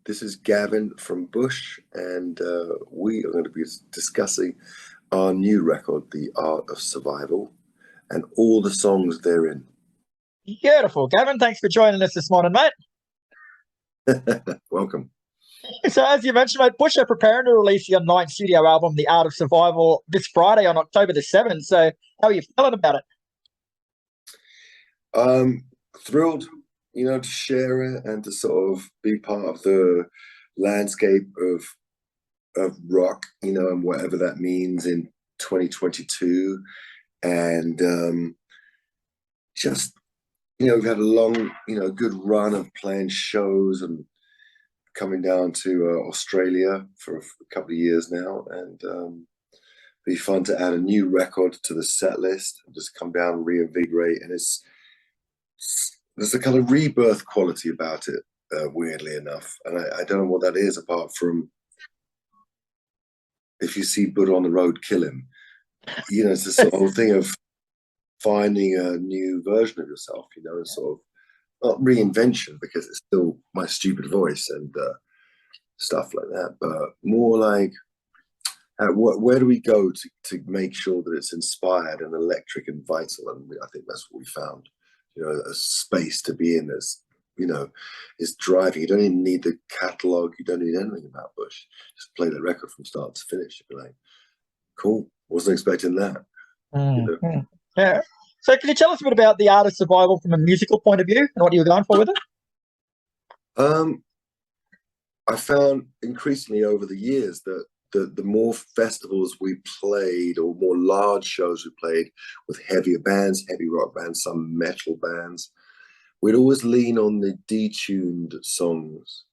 This is Gavin from Bush, and we are going to be discussing our new record, The Art of Survival, and all the songs therein. Beautiful. Gavin, thanks for joining us this morning, mate. Welcome. So as you mentioned, mate, Bush are preparing to release your ninth studio album, The Art of Survival, this Friday on October the 7th. So how are you feeling about it? Thrilled, to share it and to sort of be part of the landscape of rock, and whatever that means in 2022. And just, we've had a long, good run of playing shows and coming down to Australia for a couple of years now, and be fun to add a new record to the set list and just come down and reinvigorate. And there's a kind of rebirth quality about it, weirdly enough, and I don't know what that is, apart from if you see Buddha on the road, kill him. It's this sort of thing of finding a new version of yourself, and sort of not reinvention, because it's still my stupid voice and stuff like that, but more like where do we go to make sure that it's inspired and electric and vital? And I think that's what we found, a space to be in that's, is driving. You don't even need the catalog, you don't need anything about Bush. Just play the record from start to finish. You'd be like, cool, wasn't expecting that. Yeah. So can you tell us a bit about The Art of Survival from a musical point of view and what you were going for with it? I found increasingly over the years that the more festivals we played, or more large shows we played with heavier bands, heavy rock bands, some metal bands, we'd always lean on the detuned songs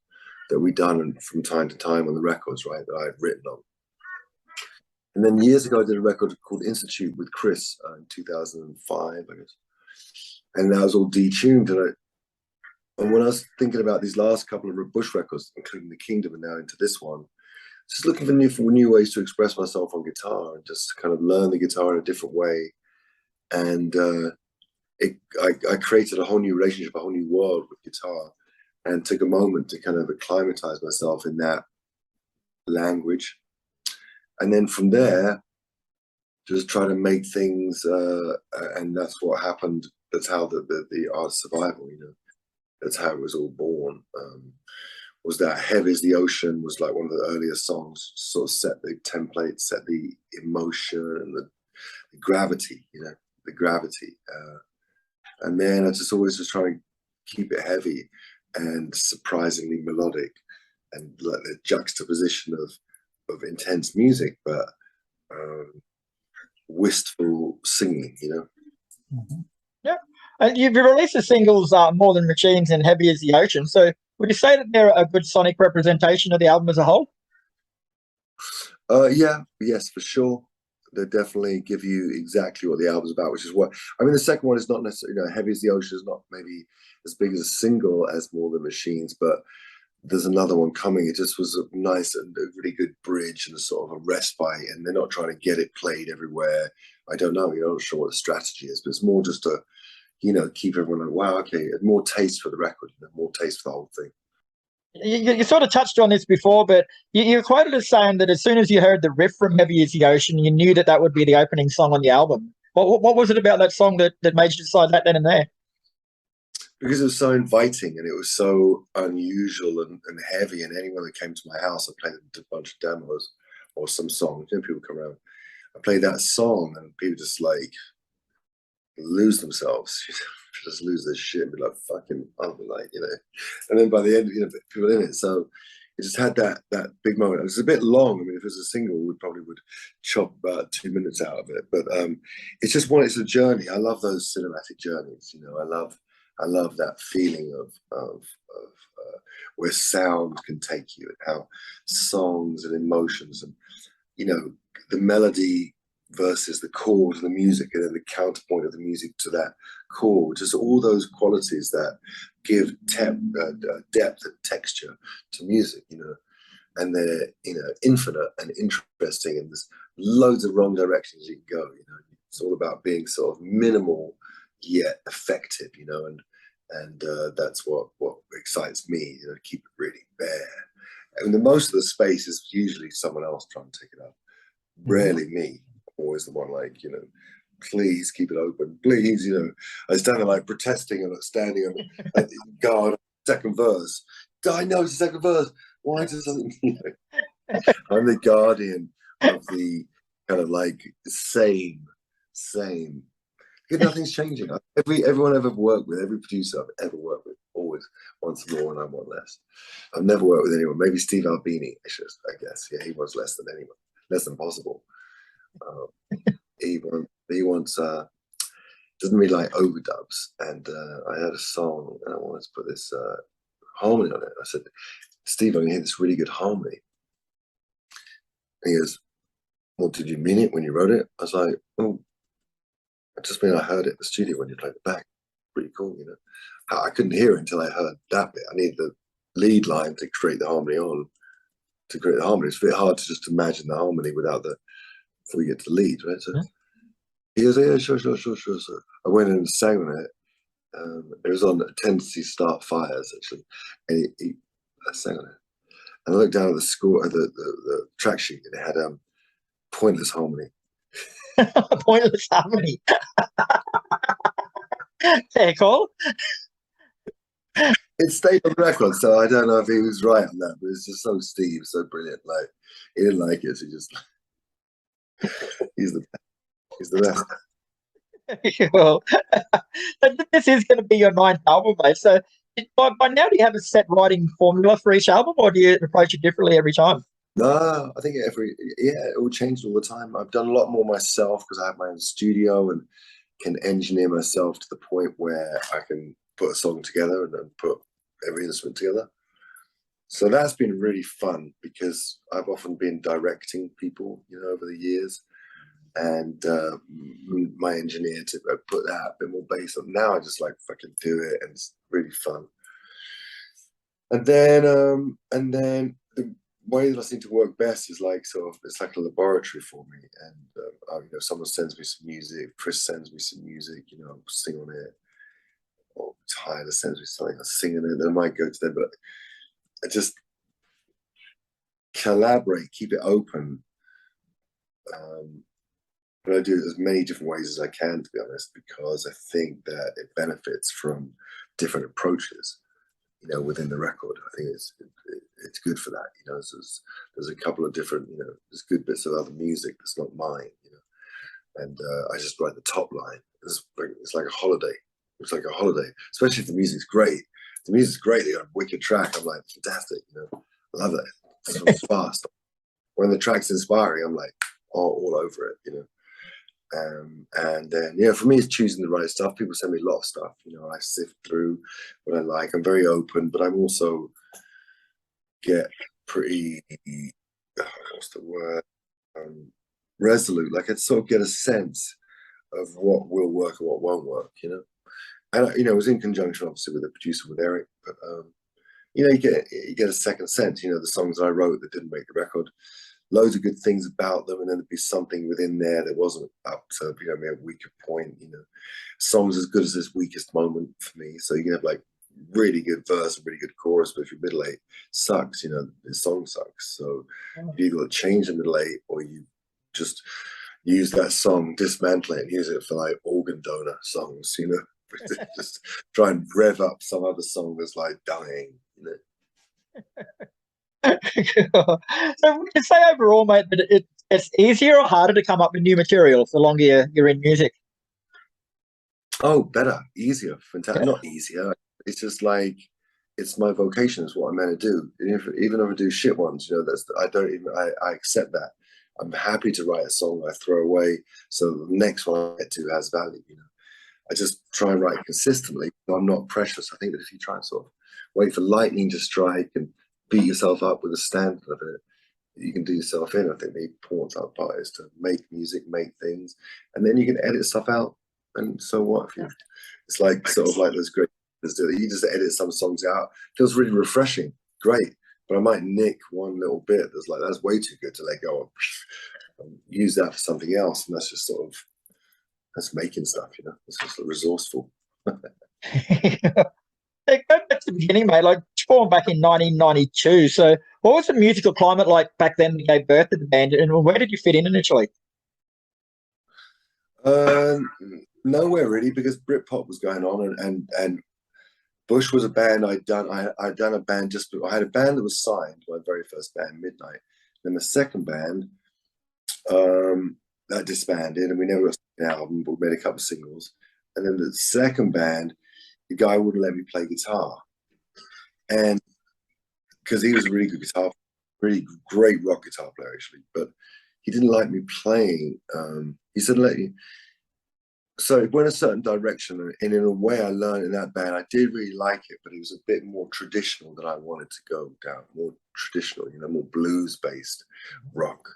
that we'd done from time to time on the records, right, that I'd written on. And then years ago, I did a record called Institute with Chris in 2005, I guess. And that was all detuned. And when I was thinking about these last couple of Bush records, including The Kingdom and now into this one, just looking for new ways to express myself on guitar and just kind of learn the guitar in a different way. And I created a whole new relationship, a whole new world with guitar, and took a moment to kind of acclimatize myself in that language. And then from there, just try to make things, and that's what happened. That's how the Art of Survival, that's how it was all born. Was that Heavy as the Ocean was like one of the earliest songs, sort of set the template, set the emotion and the gravity, the gravity. And then I just always just try to keep it heavy and surprisingly melodic, and like the juxtaposition of intense music, but wistful singing, Yeah. And you've released the singles More Than Machines and Heavy as the Ocean. So would you say that they're a good sonic representation of the album as a whole? Yes, for sure. They definitely give you exactly what the album's about, which is what, the second one is not necessarily, Heavy as the Ocean is not maybe as big as a single as More Than Machines, but there's another one coming. It just was a nice and a really good bridge and a sort of a respite, and they're not trying to get it played everywhere. I don't know, you're not sure what the strategy is, but it's more just to, keep everyone like, wow, okay, more taste for the record, more taste for the whole thing. You sort of touched on this before, but you're quoted as saying that as soon as you heard the riff from Heavy as the Ocean, you knew that would be the opening song on the album. What was it about that song that made you decide that then and there? Because it was so inviting and it was so unusual and heavy, and anyone that came to my house, I played a bunch of demos or some songs. People come around, I played that song, and people just like lose themselves, just lose their shit and be like, fucking, and then by the end, people in it. So it just had that big moment. It was a bit long. If it was a single, we probably would chop about 2 minutes out of it. But it's just it's a journey. I love those cinematic journeys. I love that feeling of where sound can take you, and how songs and emotions and the melody versus the chord and the music, and then the counterpoint of the music to that chord, just all those qualities that give depth and texture to music, and they're infinite and interesting, and there's loads of wrong directions you can go. It's all about being sort of minimal yet effective, and that's what excites me. Keep it really bare. and the most of the space is usually someone else trying to take it up. Rarely me. I'm always the one like, you know, please keep it open, please, you know. I was standing like protesting and standing on guard, second verse. I know it's the second verse. Why does something, you know? I'm the guardian of the kind of like same. Because nothing's changing. Everyone I've ever worked with, every producer I've ever worked with, always wants more and I want less. I've never worked with anyone. Maybe Steve Albini, I guess. Yeah, he wants less than anyone, less than possible. He wants doesn't really like overdubs. And I had a song and I wanted to put this harmony on it. I said, Steve, I'm gonna hear this really good harmony. And he goes, well, did you mean it when you wrote it? I was like, oh, I just mean I heard it in the studio when you played it back. Pretty cool, you know. I couldn't hear it until I heard that bit. I needed the lead line to create the harmony to create the harmony. It's a bit hard to just imagine the harmony without before you get to the lead, right? So he goes, yeah, sure. So I went in and sang on it. It was on Tendency Start Fires, actually. And I sang on it. And I looked down at the score, the track sheet, and it had pointless harmony. Pointless harmony. Hey, cool. It stayed on record, so I don't know if he was right on that, but it's just so Steve, so brilliant. Like, he didn't like it, so he's the best. Well, this is going to be your 9th album, mate. So by now, do you have a set writing formula for each album, or do you approach it differently every time? No, I think it all changed all the time. I've done a lot more myself because I have my own studio and can engineer myself to the point where I can put a song together and then put every instrument together. So that's been really fun because I've often been directing people, you know, over the years, and my engineer to put that a bit more bass on. Now I just like fucking do it, and it's really fun. And then the way that I seem to work best is like sort of, it's like a laboratory for me. And you know, someone sends me some music, Chris sends me some music, you know, I'll sing on it, or Tyler sends me something, I'll sing on it, then I might go to them, but I just collaborate, keep it open. But I do it as many different ways as I can, to be honest, because I think that it benefits from different approaches, you know, within the record. I think it's good for that, you know. There's a couple of different, you know, there's good bits of other music that's not mine, you know, and I just write the top line. It's like a holiday. It's like a holiday, especially if the music's great. If the music's great, they got a wicked track. I'm like, fantastic, you know, I love it. It's fast. When the track's inspiring, I'm like, all over it, you know. And then, yeah, for me, it's choosing the right stuff. People send me a lot of stuff, you know, I sift through what I like. I'm very open, but I'm also get pretty, what's the word, resolute. Like I sort of get a sense of what will work and what won't work, you know. And, you know, it was in conjunction, obviously, with the producer, with Eric, but, you know, you get a second sense, you know, the songs I wrote that didn't make the record, loads of good things about them, and then there'd be something within there that wasn't up to, you know, maybe a weaker point, you know. Songs as good as this weakest moment for me. So you can have like really good verse and really good chorus, but if your middle eight sucks, you know, the song sucks. So you either got to change the middle eight, or you just use that song, dismantle it, and use it for like organ donor songs, you know. Just try and rev up some other song that's like dying, you know. So would you say overall, mate, that it's easier or harder to come up with new material the longer you're in music? Oh, better, easier, fantastic. Not easier. It's just like, it's my vocation, is what I'm meant to do. Even if I do shit ones, you know, I accept that. I'm happy to write a song I throw away, so the next one I get to has value, you know. I just try and write consistently. I'm not precious. I think that if you try and sort of wait for lightning to strike and beat yourself up with a standard of it, you can do yourself in. I think the important part is to make music, make things, and then you can edit stuff out. And so what? If you, it's like sort of like those great, you just edit some songs out. Feels really refreshing, great. But I might nick one little bit that's like, that's way too good to let go of, and use that for something else. And that's just sort of, that's making stuff, you know. It's just resourceful. Going back back to the beginning, mate. Like, formed back in 1992. So, what was the musical climate like back then that gave birth to the band, and where did you fit in initially? Nowhere really, because Britpop was going on, and Bush was a band I'd done. I'd done a band just. I had a band that was signed, my very first band, Midnight. Then the second band that disbanded, and we never got an album, but we made a couple of singles. And then the second band, the guy wouldn't let me play guitar, and because he was a really good guitar, really great rock guitar player actually, but he didn't like me playing. He said, "Let you." So it went a certain direction, and in a way, I learned in that band. I did really like it, but it was a bit more traditional than I wanted to go down. More traditional, more blues-based rock,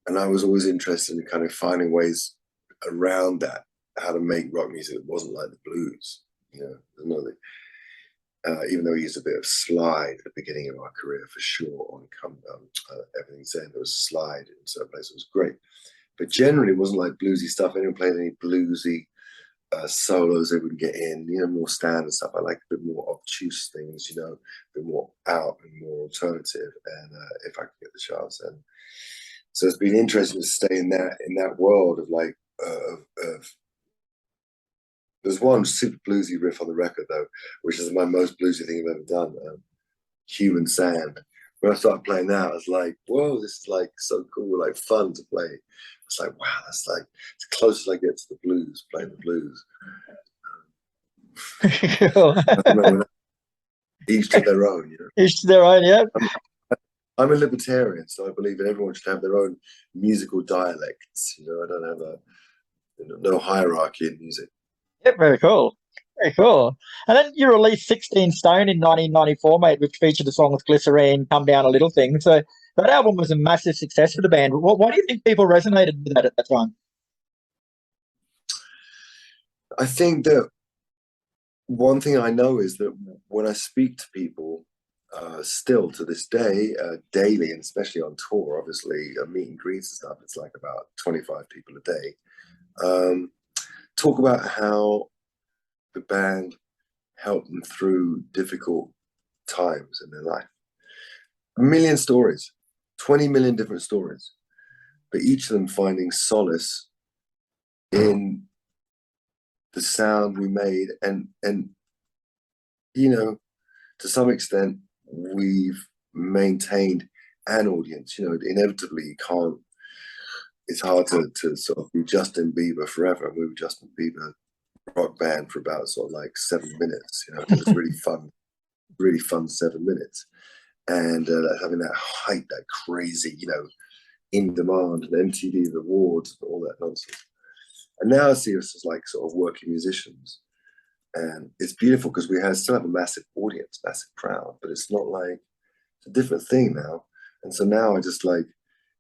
And I was always interested in kind of finding ways around that, how to make rock music that wasn't like the blues. Even though he used a bit of slide at the beginning of our career for sure on Everything's End, there was slide in certain places. It was great. But generally, it wasn't like bluesy stuff. I didn't play any bluesy solos they wouldn't get in, more standard stuff. I like a bit more obtuse things, a bit more out and more alternative. And if I could get the chance. And so it's been interesting to stay in that world of like, there's one super bluesy riff on the record though, which is my most bluesy thing I've ever done, Human Sand. When I started playing that, I was like, whoa, this is like so cool, like fun to play. It's like, wow, that's like as close as I get to the blues, playing the blues. Each to their own, Each to their own, yeah. I'm a libertarian, so I believe that everyone should have their own musical dialects. I don't have no hierarchy in music. Yeah, very cool. Very cool. And then you released 16 Stone in 1994, mate, which featured the songs Glycerine, Comedown and Little Things. So that album was a massive success for the band. Why do you think people resonated with that at that time? I think that one thing I know is that when I speak to people, still to this day, daily, and especially on tour, obviously, meet and greets and stuff, it's like about 25 people a day, talk about how the band helped them through difficult times in their life. 1 million stories, 20 million different stories, but each of them finding solace in the sound we made. And to some extent, we've maintained an audience. Inevitably, you can't, it's hard to sort of be Justin Bieber forever. And we were Justin Bieber rock band for about sort of like 7 minutes. It was really fun 7 minutes. And having that hype, that crazy, in demand and MTV awards and all that nonsense. And now I see us as like sort of working musicians. And it's beautiful because we still have a massive audience, massive crowd, but it's not like, it's a different thing now. And so now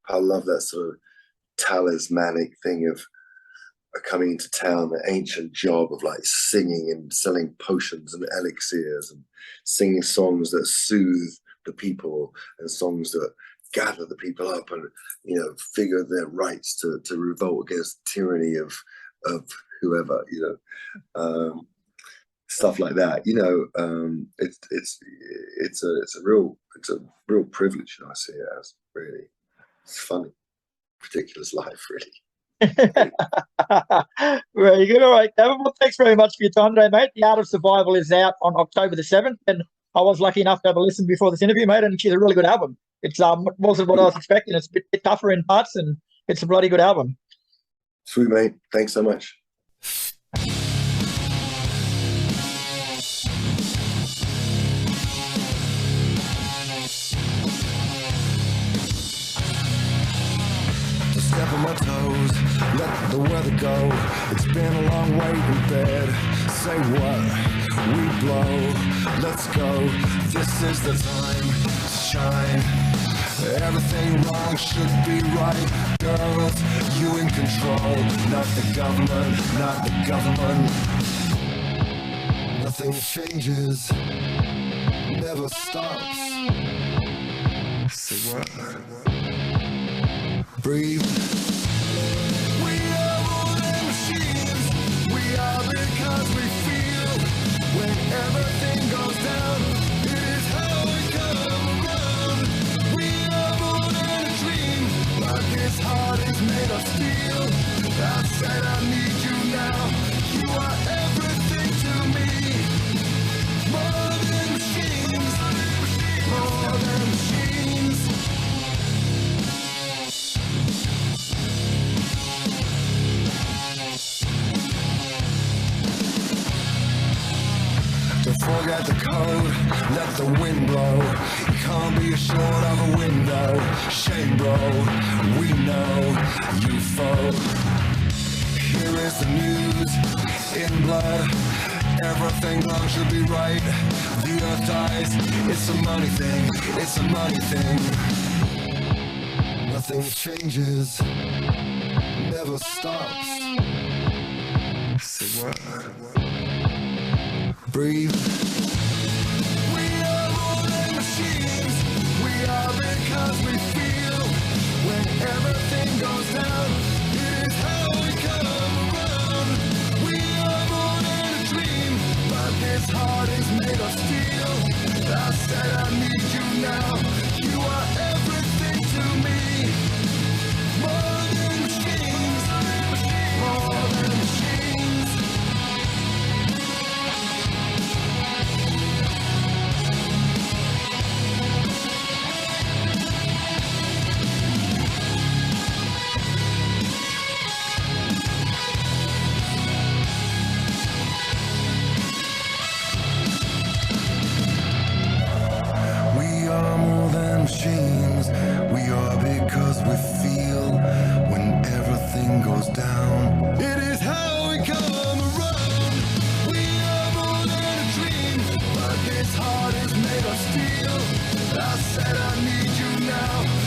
I love that sort of talismanic thing of coming into town, the ancient job of like singing and selling potions and elixirs and singing songs that soothe the people and songs that gather the people up and figure their rights to revolt against tyranny of whoever, stuff like that. It's a real privilege. I see it as really. It's funny, ridiculous life, really. Very good. All right, Gavin. Well, thanks very much for your time today, mate. The Art of Survival is out on October the 7th, and I was lucky enough to have a listen before this interview, mate, and it's a really good album. It's wasn't what I was expecting. It's a bit tougher in parts, and it's a bloody good album. Sweet, mate. Thanks so much. Step on my toes, let the weather go. It's been a long wait in bed. Say what? We blow. Let's go. This is the time to shine. Everything wrong should be right. Girls, you in control. Not the government, not the government. Nothing changes, never stops. Say what? Breathe. We are more than machines. We are because we feel. when everything goes down. It is how we come around. We are more than a dream, but this heart is made of steel. I said I need you now. You are everything to me. More than machines, more than machines. Don't forget the code, let the wind blow. You can't be assured of a window. Shame, bro, we know you foe. Here is the news, in blood. Everything wrong should be right. The earth dies, it's a money thing, it's a money thing. Nothing changes, never stops. Say what? Breathe. We are more than machines. We are because we feel. When everything goes down, it is how we come around. We are more than a dream, but this heart is made of steel. I said I need you now. You are everything to me. More than machines, more than machines. Machines. We are because we feel when everything goes down. It is how we come around. We are more than a dream, but this heart is made of steel. I said I need you now.